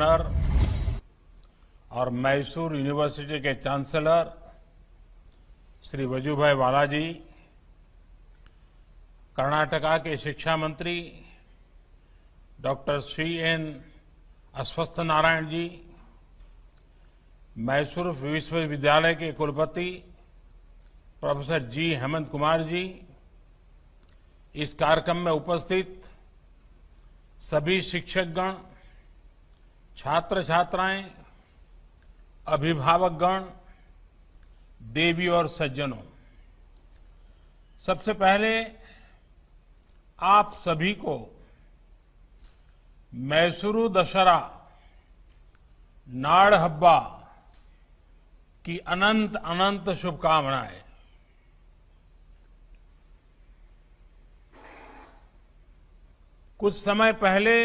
Governor और Mysore university के chancellor Shri Vajubhai वाला जी, कर्नाटका के शिक्षा मंत्री डॉक्टर श्री एन अश्वत्थ नारायण जी, मैसूर विश्वविद्यालय के कुलपति प्रोफेसर जी हेमंत कुमार जी, इस कार्यक्रम में उपस्थित सभी शिक्षकगण, छात्र छात्राएं, अभिभावकगण, देवी और सज्जनों, सबसे पहले आप सभी को मैसूरू दशहरा नाड़ हब्बा की अनंत अनंत शुभकामनाएं। कुछ समय पहले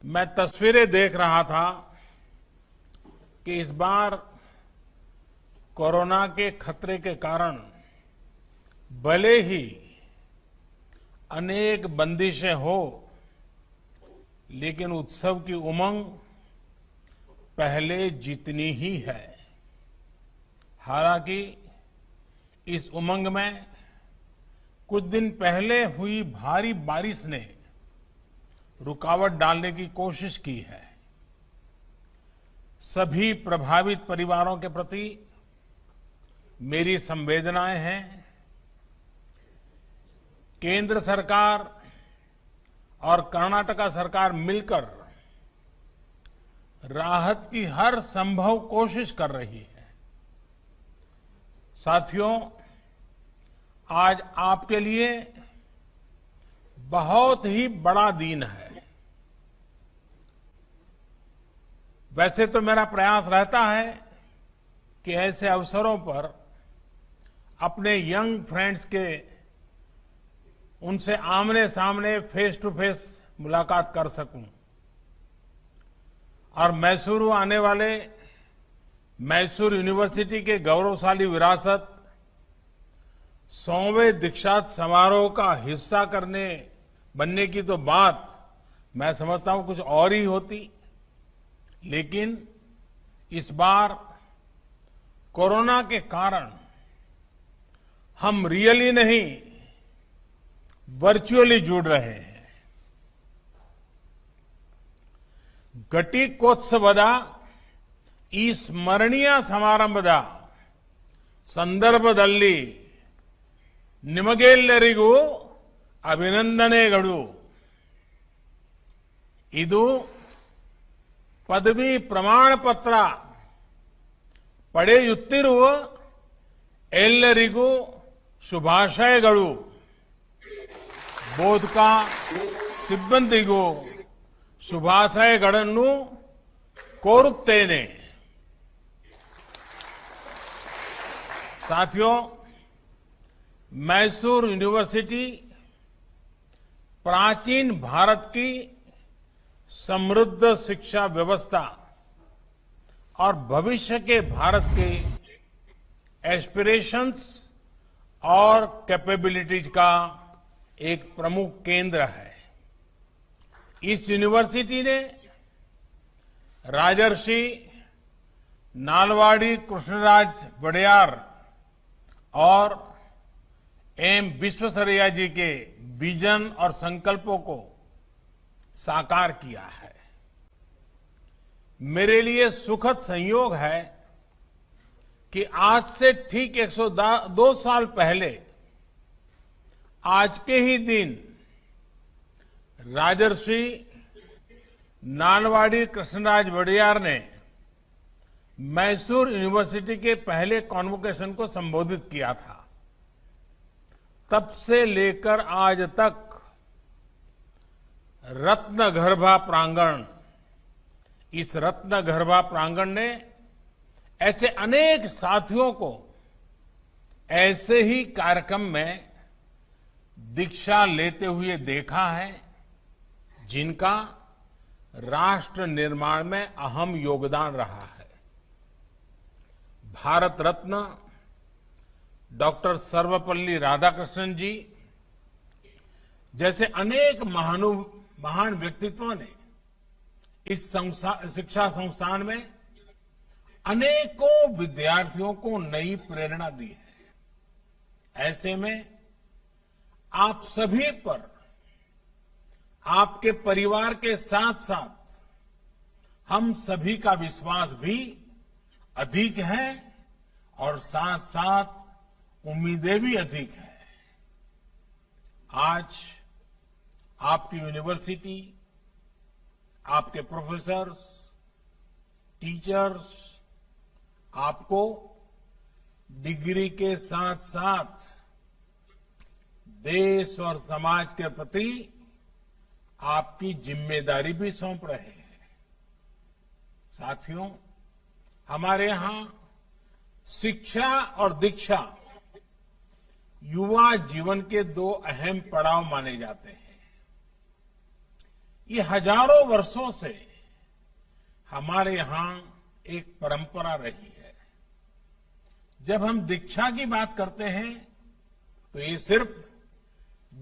मैं तस्वीरें देख रहा था कि इस बार कोरोना के खतरे के कारण भले ही अनेक बंदिशें हो, लेकिन उत्सव की उमंग पहले जितनी ही है। हालांकि इस उमंग में कुछ दिन पहले हुई भारी बारिश ने रुकावट डालने की कोशिश की है। सभी प्रभावित परिवारों के प्रति मेरी संवेदनाएं हैं। केंद्र सरकार और कर्नाटका सरकार मिलकर राहत की हर संभव कोशिश कर रही है। साथियों, आज आपके लिए बहुत ही बड़ा दिन है। वैसे तो मेरा प्रयास रहता है कि ऐसे अवसरों पर अपने यंग फ्रेंड्स के उनसे आमने सामने फेस टू फेस मुलाकात कर सकूं और मैसूरू आने वाले मैसूर यूनिवर्सिटी के गौरवशाली विरासत 100वें दीक्षांत समारोह का हिस्सा बनने की तो बात मैं समझता हूं कुछ और ही होती, लेकिन इस बार कोरोना के कारण हम रियली नहीं, वर्चुअली जुड़ रहे हैं। ಘಟಿಕೋತ್ಸವದ ಈ ಸ್ಮರಣೀಯ ಸಮಾರಂಭದ ಸಂದರ್ಭದಲ್ಲಿ ನಿಮಗೆಲ್ಲರಿಗೂ ಅಭಿನಂದನೆಗಳು. ಇದು ಪದವಿ ಪ್ರಮಾಣ ಪತ್ರ ಪಡೆಯುತ್ತಿರುವ ಎಲ್ಲರಿಗೂ ಶುಭಾಶಯಗಳು. ಬೋಧಕ ಸಿಬ್ಬಂದಿಗೂ ಶುಭಾಶಯಗಳನ್ನು ಕೋರುತ್ತೇನೆ. साथियों, मैसूर यूनिवर्सिटी प्राचीन भारत की समृद्ध शिक्षा व्यवस्था और भविष्य के भारत के एस्पिरेशंस और कैपेबिलिटीज का एक प्रमुख केंद्र है. इस यूनिवर्सिटी ने राजर्षि नालवाड़ी कृष्णराज वडेयार और एम विश्वेश्वरैया जी के विजन और संकल्पों को साकार किया है. मेरे लिए सुखद संयोग है कि आज से ठीक 102 साल पहले आज के ही दिन राजर्षि नालवाड़ी कृष्णराज वडेयार ने मैसूर यूनिवर्सिटी के पहले कॉन्वोकेशन को संबोधित किया था. तब से लेकर आज तक रत्नगर्भा प्रांगण, इस रत्नगर्भा प्रांगण ने ऐसे अनेक साथियों को ऐसे ही कार्यक्रम में दीक्षा लेते हुए देखा है, जिनका राष्ट्र निर्माण में अहम योगदान रहा है. भारत रत्न डॉक्टर सर्वपल्ली राधाकृष्णन जी जैसे अनेक महान व्यक्तित्वों ने इस शिक्षा संस्थान में अनेकों विद्यार्थियों को नई प्रेरणा दी है। ऐसे में आप सभी पर, आपके परिवार के साथ साथ हम सभी का विश्वास भी अधिक है और साथ साथ उम्मीदें भी अधिक है। आज आपकी यूनिवर्सिटी, आपके प्रोफेसर्स, टीचर्स आपको डिग्री के साथ साथ देश और समाज के प्रति आपकी जिम्मेदारी भी सौंप रहे हैं। साथियों, हमारे यहां शिक्षा और दीक्षा युवा जीवन के दो अहम पड़ाव माने जाते हैं। ये हजारों वर्षों से हमारे यहां एक परंपरा रही है। जब हम दीक्षा की बात करते हैं तो ये सिर्फ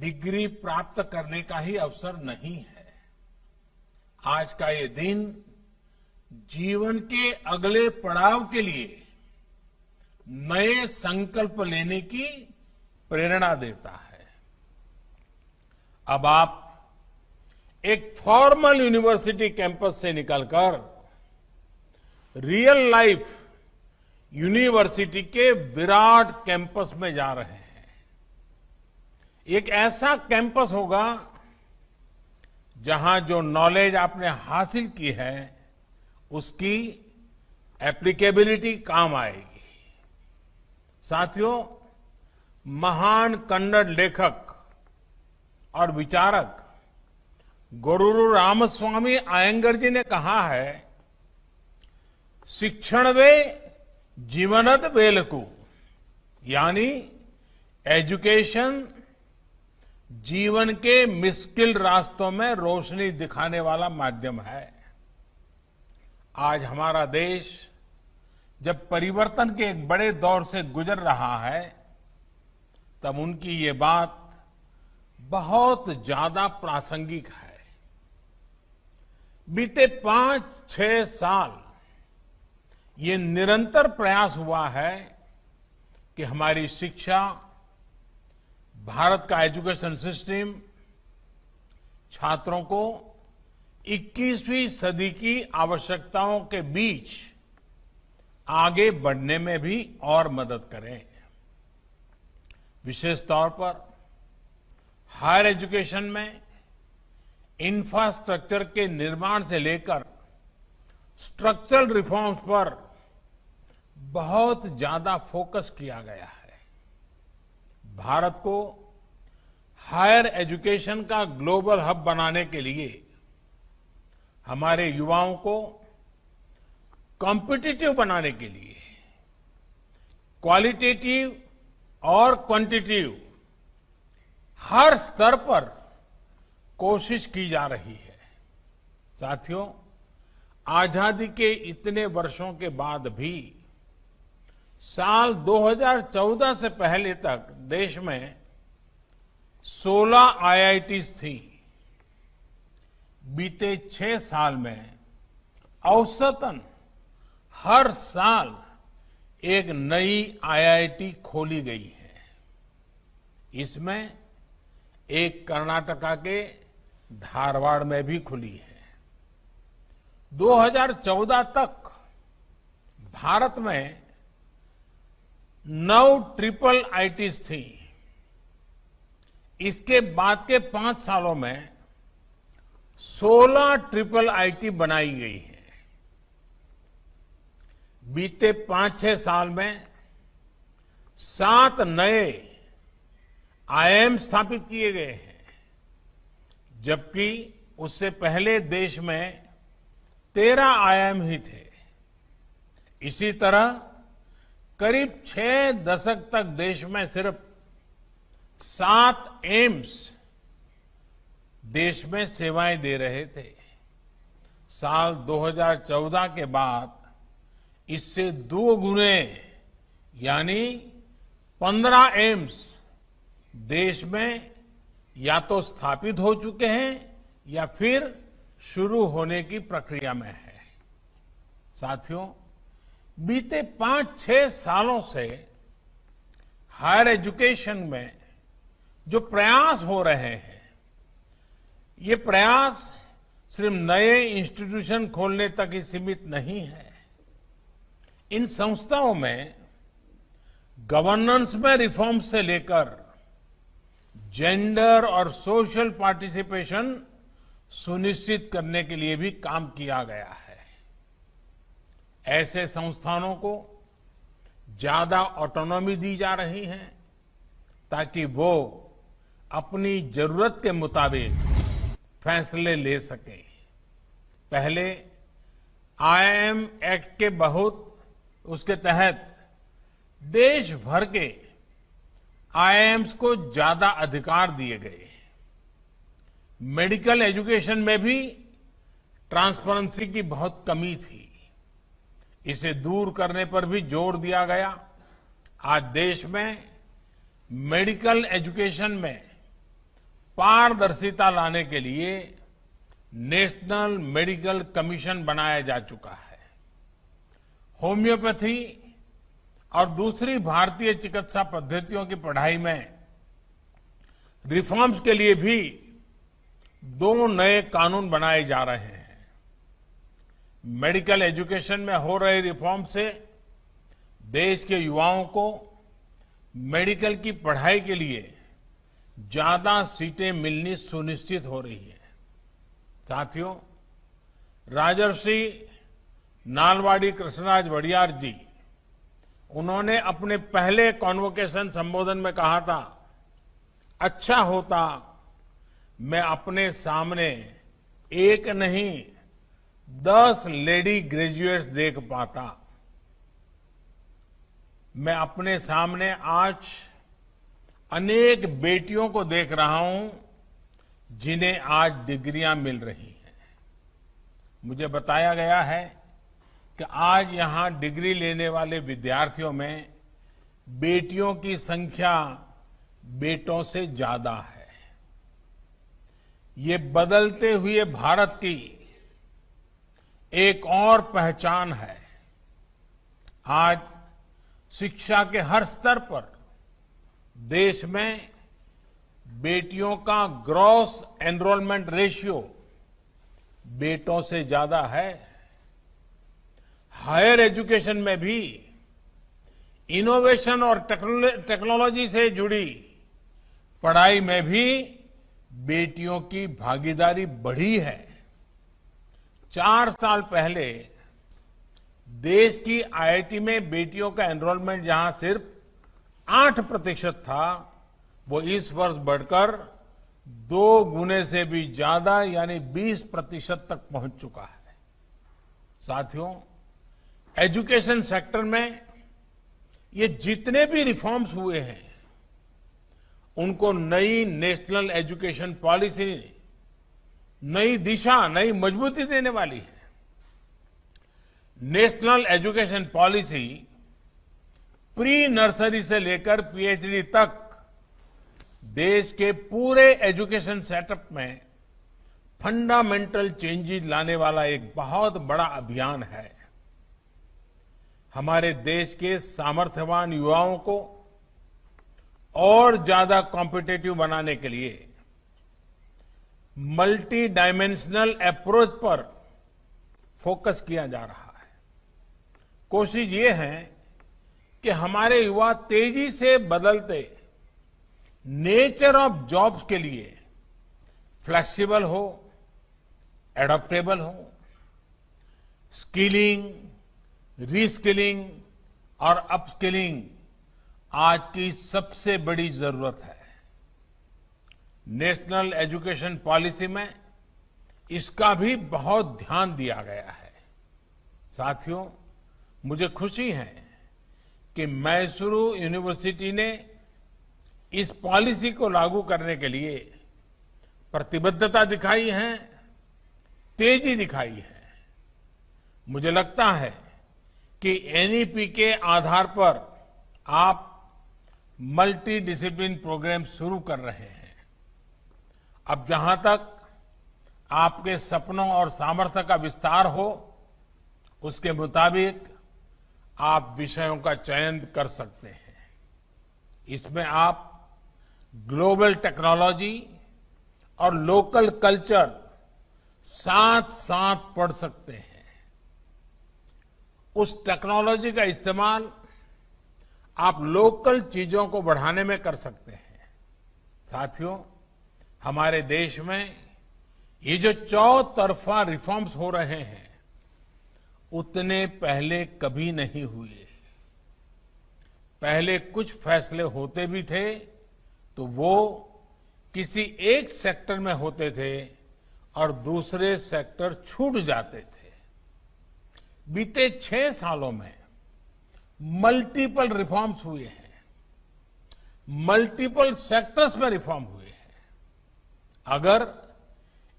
डिग्री प्राप्त करने का ही अवसर नहीं है। आज का ये दिन जीवन के अगले पड़ाव के लिए नए संकल्प लेने की प्रेरणा देता है। अब आप एक फॉर्मल यूनिवर्सिटी कैंपस से निकलकर रियल लाइफ यूनिवर्सिटी के विराट कैंपस में जा रहे हैं। एक ऐसा कैंपस होगा जहां जो नॉलेज आपने हासिल की है उसकी एप्लीकेबिलिटी काम आएगी। साथियों, महान कन्नड़ लेखक और विचारक गोरूरु रामस्वामी आयंगर जी ने कहा है, शिक्षणवे जीवनद वेलकु, यानी एजुकेशन जीवन के मुश्किल रास्तों में रोशनी दिखाने वाला माध्यम है। आज हमारा देश जब परिवर्तन के एक बड़े दौर से गुजर रहा है, तब उनकी ये बात बहुत ज्यादा प्रासंगिक है। बीते 5-6 साल ये निरंतर प्रयास हुआ है कि हमारी शिक्षा, भारत का एजुकेशन सिस्टम छात्रों को 21वीं सदी की आवश्यकताओं के बीच आगे बढ़ने में भी और मदद करें। विशेष तौर पर हायर एजुकेशन में इंफ्रास्ट्रक्चर के निर्माण से लेकर स्ट्रक्चरल रिफॉर्म्स पर बहुत ज्यादा फोकस किया गया है। भारत को हायर एजुकेशन का ग्लोबल हब बनाने के लिए हमारे युवाओं को कॉम्पिटिटिव बनाने के लिए क्वालिटेटिव और क्वांटिटेटिव हर स्तर पर कोशिश की जा रही है। साथियों, आजादी के इतने वर्षों के बाद भी साल 2014 से पहले तक देश में 16 आईआईटीज थी। बीते 6 साल में औसतन हर साल एक नई आईआईटी खोली गई है। इसमें एक कर्नाटका के धारवाड़ में भी खुली है। 2014 तक भारत में 9 ट्रिपल आईटीज थी। इसके बाद के 5 सालों में 16 ट्रिपल आईटी बनाई गई है। बीते 5-6 साल में 7 नए आईआईएम स्थापित किए गए हैं, जबकि उससे पहले देश में 13 आईआईएम ही थे। इसी तरह करीब 6 दशक तक देश में सिर्फ 7 एम्स देश में सेवाएं दे रहे थे। साल 2014 के बाद इससे 2 गुने यानी 15 एम्स देश में या तो स्थापित हो चुके हैं या फिर शुरू होने की प्रक्रिया में है। साथियों, बीते 5-6 सालों से हायर एजुकेशन में जो प्रयास हो रहे हैं, ये प्रयास सिर्फ नए इंस्टीट्यूशन खोलने तक ही सीमित नहीं है। इन संस्थाओं में गवर्नेंस में रिफॉर्म से लेकर जेंडर और सोशल पार्टिसिपेशन सुनिश्चित करने के लिए भी काम किया गया है। ऐसे संस्थानों को ज्यादा ऑटोनॉमी दी जा रही है ताकि वो अपनी जरूरत के मुताबिक फैसले ले सकें। पहले आईआईएम एक्ट के उसके तहत देश भर के आईआईएम्स को ज्यादा अधिकार दिए गए। मेडिकल एजुकेशन में भी ट्रांसपेरेंसी की बहुत कमी थी। इसे दूर करने पर भी जोर दिया गया। आज देश में मेडिकल एजुकेशन में पारदर्शिता लाने के लिए नेशनल मेडिकल कमीशन बनाया जा चुका है। होम्योपैथी और दूसरी भारतीय चिकित्सा पद्धतियों की पढ़ाई में रिफॉर्म्स के लिए भी 2 नए कानून बनाए जा रहे हैं। मेडिकल एजुकेशन में हो रहे रिफॉर्म से देश के युवाओं को मेडिकल की पढ़ाई के लिए ज्यादा सीटें मिलनी सुनिश्चित हो रही है। साथियों, राजर्षि नालवाड़ी कृष्णराज वडियार जी, उन्होंने अपने पहले कॉन्वोकेशन संबोधन में कहा था, अच्छा होता मैं अपने सामने एक नहीं 10 लेडी ग्रेजुएट्स देख पाता। मैं अपने सामने आज अनेक बेटियों को देख रहा हूं जिन्हें आज डिग्रियां मिल रही हैं। मुझे बताया गया है कि आज यहां डिग्री लेने वाले विद्यार्थियों में बेटियों की संख्या बेटों से ज्यादा है। ये बदलते हुए भारत की एक और पहचान है। आज शिक्षा के हर स्तर पर देश में बेटियों का ग्रॉस एनरोलमेंट रेशियो बेटों से ज्यादा है। हायर एजुकेशन में भी इनोवेशन और टेक्नोलॉजी से जुड़ी पढ़ाई में भी बेटियों की भागीदारी बढ़ी है। 4 साल पहले देश की आईआईटी में बेटियों का एनरोलमेंट जहां सिर्फ 8% था, वो इस वर्ष बढ़कर 2 गुने से भी ज्यादा यानी 20% तक पहुंच चुका है। साथियों, एजुकेशन सेक्टर में ये जितने भी रिफॉर्म्स हुए हैं, उनको नई नेशनल एजुकेशन पॉलिसी नई दिशा, नई मजबूती देने वाली है। National education policy pre nursery से लेकर पीएचडी तक देश के पूरे एजुकेशन सेटअप में फंडामेंटल चेंजेस लाने वाला एक बहुत बड़ा अभियान है। हमारे देश के सामर्थ्यवान युवाओं को और ज्यादा कॉम्पिटिटिव बनाने के लिए मल्टी डायमेंशनल अप्रोच पर फोकस किया जा रहा है। कोशिश ये है कि हमारे युवा तेजी से बदलते नेचर ऑफ जॉब्स के लिए फ्लेक्सिबल हो, एडॉप्टेबल हो। स्किलिंग, रीस्किलिंग और अपस्किलिंग आज की सबसे बड़ी जरूरत है। नेशनल एजुकेशन पॉलिसी में इसका भी बहुत ध्यान दिया गया है। साथियों, मुझे खुशी है कि मैसूरू यूनिवर्सिटी ने इस पॉलिसी को लागू करने के लिए प्रतिबद्धता दिखाई है, तेजी दिखाई है। मुझे लगता है कि एनईपी के आधार पर आप मल्टी डिसिप्लिन प्रोग्राम शुरू कर रहे हैं। अब जहां तक आपके सपनों और सामर्थ्य का विस्तार हो, उसके मुताबिक आप विषयों का चयन कर सकते हैं। इसमें आप ग्लोबल टेक्नोलॉजी और लोकल कल्चर साथ साथ पढ़ सकते हैं। उस टेक्नोलॉजी का इस्तेमाल आप लोकल चीजों को बढ़ाने में कर सकते हैं। साथियों, हमारे देश में ये जो चौतरफा रिफॉर्म्स हो रहे हैं, उतने पहले कभी नहीं हुए। पहले कुछ फैसले होते भी थे तो वो किसी एक सेक्टर में होते थे और दूसरे सेक्टर छूट जाते थे। बीते 6 सालों में मल्टीपल रिफॉर्म्स हुए हैं, मल्टीपल सेक्टर्स में रिफॉर्म हुए हैं। अगर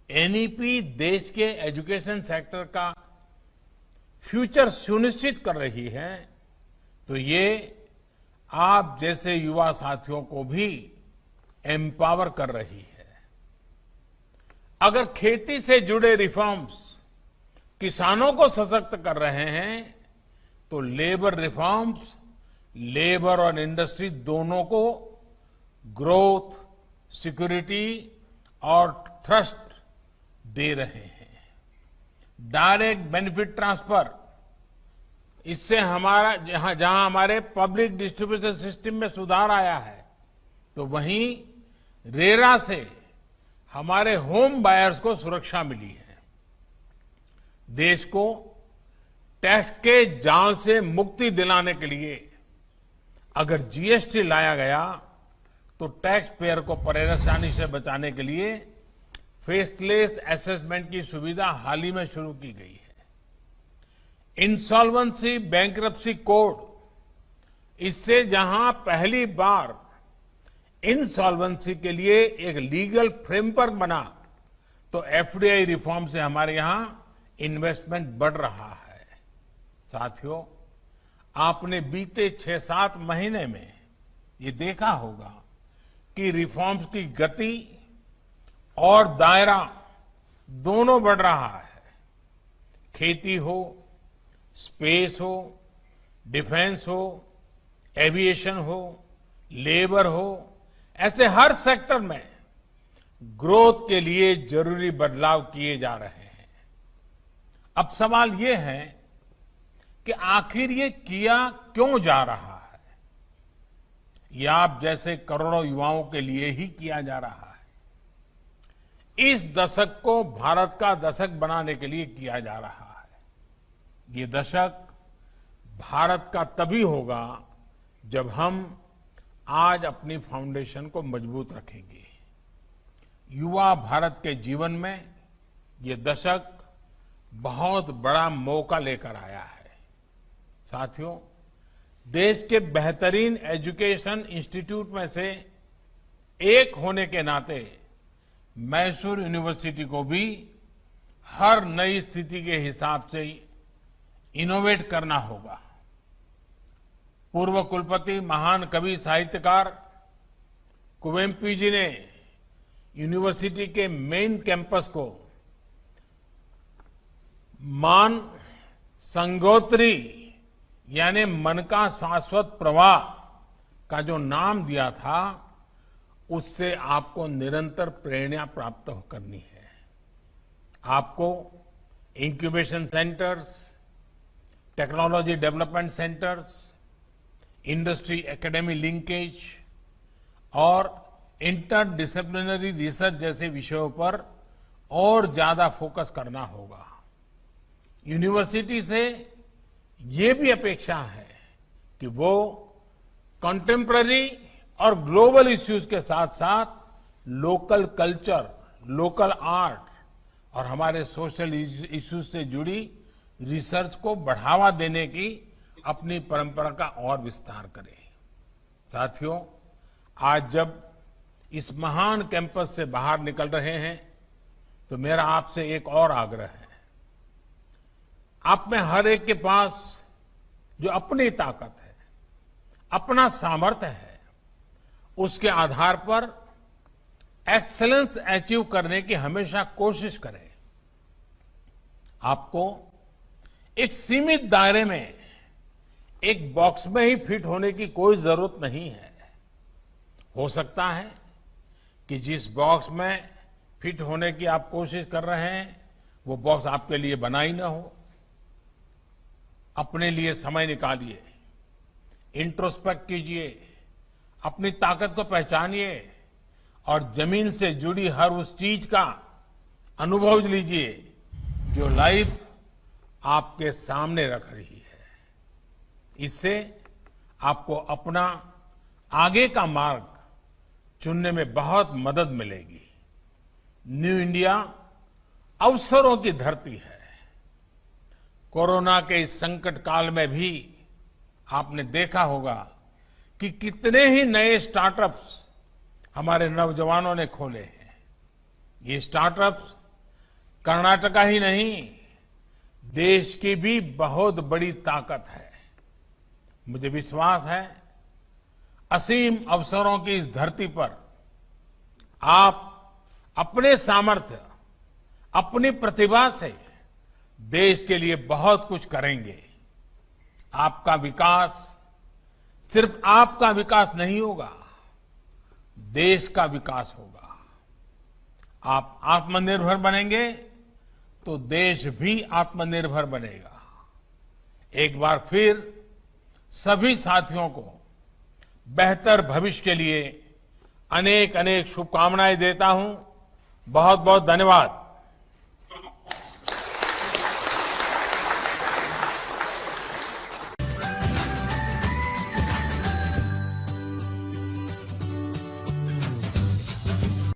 एनईपी देश के एजुकेशन सेक्टर का फ्यूचर सुनिश्चित कर रही है, तो ये आप जैसे युवा साथियों को भी एम्पावर कर रही है। अगर खेती से जुड़े रिफॉर्म्स किसानों को सशक्त कर रहे हैं, तो लेबर रिफॉर्म्स लेबर और इंडस्ट्री दोनों को ग्रोथ, सिक्योरिटी और ट्रस्ट दे रहे हैं। डायरेक्ट बेनिफिट ट्रांसफर, इससे हमारा जहां हमारे पब्लिक डिस्ट्रीब्यूशन सिस्टम में सुधार आया है, तो वहीं रेरा से हमारे होम बायर्स को सुरक्षा मिली है। देश को टैक्स के जाल से मुक्ति दिलाने के लिए अगर जीएसटी लाया गया, तो टैक्स पेयर को परेशानी से बचाने के लिए फेसलेस असेसमेंट की सुविधा हाल ही में शुरू की गई है। इंसॉल्वेंसी बैंक्रप्सी कोड, इससे जहां पहली बार इंसॉल्वेंसी के लिए एक लीगल फ्रेमवर्क बना, तो एफडीआई रिफॉर्म से हमारे यहां इन्वेस्टमेंट बढ़ रहा है। साथियों, आपने बीते 6-7 महीने में ये देखा होगा कि रिफॉर्म्स की गति और दायरा दोनों बढ़ रहा है। खेती हो, स्पेस हो, डिफेंस हो, एविएशन हो, लेबर हो, ऐसे हर सेक्टर में ग्रोथ के लिए जरूरी बदलाव किए जा रहे हैं। अब सवाल ये है कि आखिर ये किया क्यों जा रहा है? ये आप जैसे करोड़ों युवाओं के लिए ही किया जा रहा है। इस दशक को भारत का दशक बनाने के लिए किया जा रहा है। ये दशक भारत का तभी होगा जब हम आज अपनी फाउंडेशन को मजबूत रखेंगे। युवा भारत के जीवन में ये दशक बहुत बड़ा मौका लेकर आया है। साथियों, देश के बेहतरीन एजुकेशन इंस्टीट्यूट में से एक होने के नाते मैसूर यूनिवर्सिटी को भी हर नई स्थिति के हिसाब से इनोवेट करना होगा। पूर्व कुलपति महान कवि साहित्यकार कुवेम्पू जी ने यूनिवर्सिटी के मेन कैंपस को मान संगोत्री यानी मन का शाश्वत प्रवाह का जो नाम दिया था, उससे आपको निरंतर प्रेरणा प्राप्त करनी है। आपको incubation centres, technology development centres, industry academy linkage और इंटर डिसिप्लिनरी रिसर्च जैसे विषयों पर और ज्यादा फोकस करना होगा। यूनिवर्सिटी से ये भी अपेक्षा है कि वो कंटेम्पररी और ग्लोबल इश्यूज के साथ साथ लोकल कल्चर, लोकल आर्ट और हमारे सोशल इश्यूज से जुड़ी रिसर्च को बढ़ावा देने की अपनी परंपरा का और विस्तार करें। साथियों, आज जब इस महान कैंपस से बाहर निकल रहे हैं, तो मेरा आपसे एक और आग्रह है। आप में हर एक के पास जो अपनी ताकत है, अपना सामर्थ्य है, उसके आधार पर एक्सीलेंस अचीव करने की हमेशा कोशिश करें। आपको एक सीमित दायरे में एक बॉक्स में ही फिट होने की कोई जरूरत नहीं है। हो सकता है कि जिस बॉक्स में फिट होने की आप कोशिश कर रहे हैं वो बॉक्स आपके लिए बना ही ना हो। अपने लिए समय निकालिए, इंट्रोस्पेक्ट कीजिए, अपनी ताकत को पहचानिए और जमीन से जुड़ी हर उस चीज का अनुभव लीजिए जो लाइफ आपके सामने रख रही है। इससे आपको अपना आगे का मार्ग चुनने में बहुत मदद मिलेगी। न्यू इंडिया अवसरों की धरती है। कोरोना के इस संकट काल में भी आपने देखा होगा कि कितने ही नए स्टार्टअप्स हमारे नौजवानों ने खोले हैं। ये स्टार्टअप्स कर्नाटका ही नहीं, देश की भी बहुत बड़ी ताकत है। मुझे विश्वास है असीम अवसरों की इस धरती पर आप अपने सामर्थ्य, अपनी प्रतिभा से देश के लिए बहुत कुछ करेंगे। आपका विकास सिर्फ आपका विकास नहीं होगा, देश का विकास होगा। आप आत्मनिर्भर बनेंगे तो देश भी आत्मनिर्भर बनेगा। एक बार फिर सभी साथियों को बेहतर भविष्य के लिए अनेक अनेक शुभकामनाएं देता हूं। बहुत बहुत धन्यवाद।